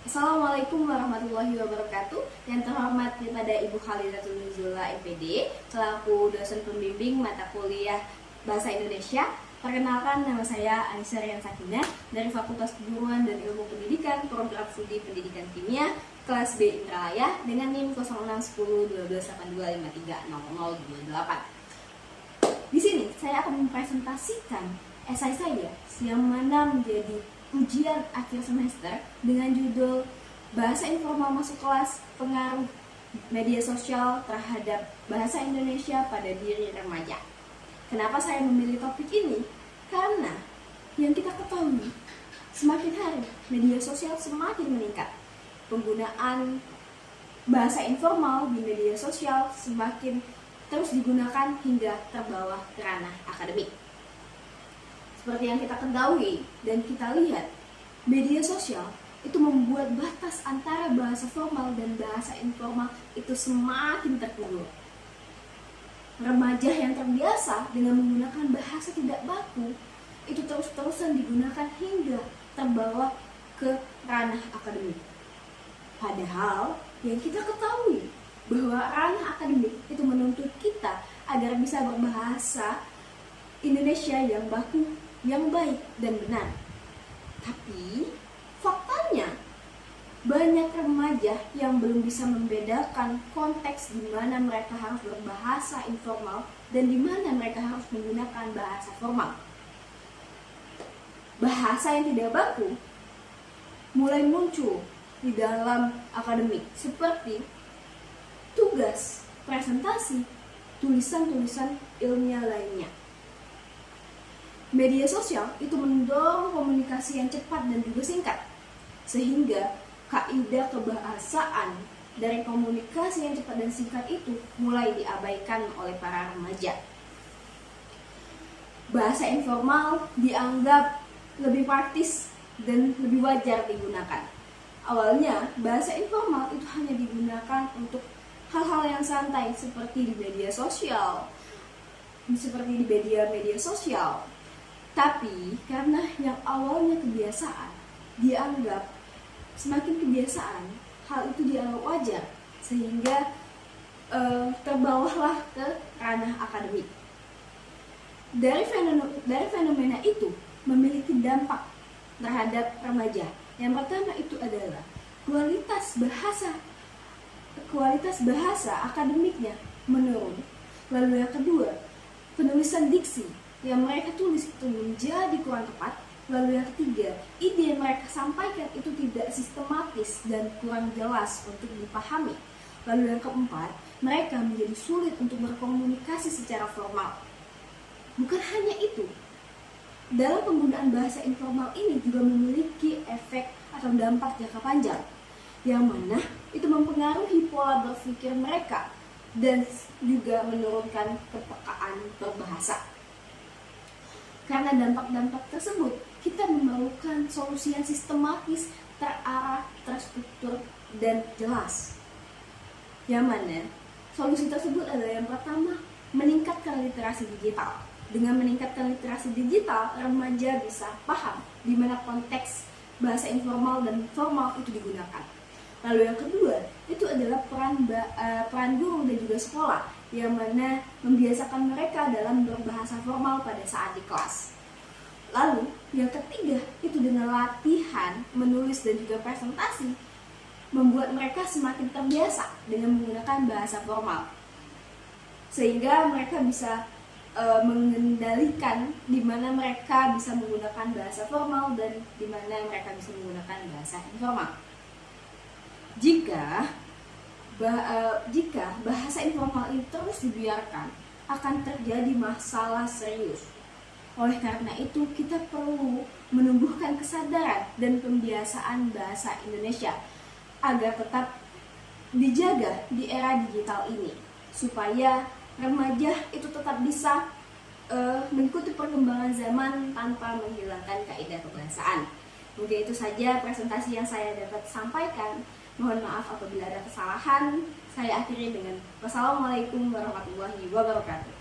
Assalamualaikum warahmatullahi wabarakatuh. Yang terhormat kepada Ibu Khalilatul Nuzula MPD selaku dosen pembimbing mata kuliah Bahasa Indonesia. Perkenalkan, nama saya Anissa Rian Sakinah dari Fakultas Keguruan dan Ilmu Pendidikan, Program Studi Pendidikan Kimia, kelas B Indralaya dengan NIM 06101282530028. Di sini saya akan mempresentasikan esai saya yang mana menjadi ujian akhir semester dengan judul Bahasa Informal Masuk Kelas, Pengaruh Media Sosial Terhadap Bahasa Indonesia pada Diri Remaja. Kenapa saya memilih topik ini? Karena yang kita ketahui, semakin hari media sosial semakin meningkat. Penggunaan bahasa informal di media sosial semakin terus digunakan hingga terbawa ke ranah akademik. Seperti yang kita ketahui dan kita lihat, media sosial itu membuat batas antara bahasa formal dan bahasa informal itu semakin terkulur. Remaja yang terbiasa dengan menggunakan bahasa tidak baku itu terus-terusan digunakan hingga terbawa ke ranah akademik. Padahal yang kita ketahui bahwa ranah akademik itu menuntut kita agar bisa berbahasa Indonesia yang baku, yang baik dan benar. Tapi faktanya banyak remaja yang belum bisa membedakan konteks di mana mereka harus berbahasa informal dan di mana mereka harus menggunakan bahasa formal. Bahasa yang tidak baku mulai muncul di dalam akademik seperti tugas, presentasi, tulisan-tulisan ilmiah lainnya. Media sosial itu mendorong komunikasi yang cepat dan juga singkat, sehingga kaidah kebahasaan dari komunikasi yang cepat dan singkat itu mulai diabaikan oleh para remaja. Bahasa informal dianggap lebih praktis dan lebih wajar digunakan. Awalnya, bahasa informal itu hanya digunakan untuk hal-hal yang santai seperti di media sosial, Tapi karena yang awalnya kebiasaan dianggap semakin kebiasaan, hal itu dianggap wajar sehingga terbawahlah ke ranah akademik. Dari fenomena itu memiliki dampak terhadap remaja. Yang pertama itu adalah kualitas bahasa akademiknya menurun. Lalu yang kedua, penulisan diksi yang mereka tulis itu menjadi kurang tepat. Lalu yang ketiga, ide yang mereka sampaikan itu tidak sistematis dan kurang jelas untuk dipahami. Lalu yang keempat, mereka menjadi sulit untuk berkomunikasi secara formal. Bukan hanya itu, dalam penggunaan bahasa informal ini juga memiliki efek atau dampak jangka panjang, yang mana itu mempengaruhi pola berpikir mereka dan juga menurunkan kepekaan berbahasa. Karena dampak-dampak tersebut, kita memerlukan solusi yang sistematis, terarah, terstruktur, dan jelas. Yang mana solusi tersebut adalah yang pertama, meningkatkan literasi digital. Dengan meningkatkan literasi digital, remaja bisa paham di mana konteks bahasa informal dan formal itu digunakan. Lalu yang kedua, itu adalah peran guru dan juga sekolah, yang mana membiasakan mereka dalam berbahasa formal pada saat di kelas. Lalu yang ketiga, itu dengan latihan menulis dan juga presentasi, membuat mereka semakin terbiasa dengan menggunakan bahasa formal, sehingga mereka bisa mengendalikan di mana mereka bisa menggunakan bahasa formal dan di mana mereka bisa menggunakan bahasa informal. Jika bahasa informal ini terus dibiarkan, akan terjadi masalah serius. Oleh karena itu, kita perlu menumbuhkan kesadaran dan pembiasaan bahasa Indonesia agar tetap dijaga di era digital ini, supaya remaja itu tetap bisa mengikuti perkembangan zaman tanpa menghilangkan kaidah kebahasaan. Mungkin itu saja presentasi yang saya dapat sampaikan. Mohon maaf apabila ada kesalahan. Saya akhiri dengan wassalamualaikum warahmatullahi wabarakatuh.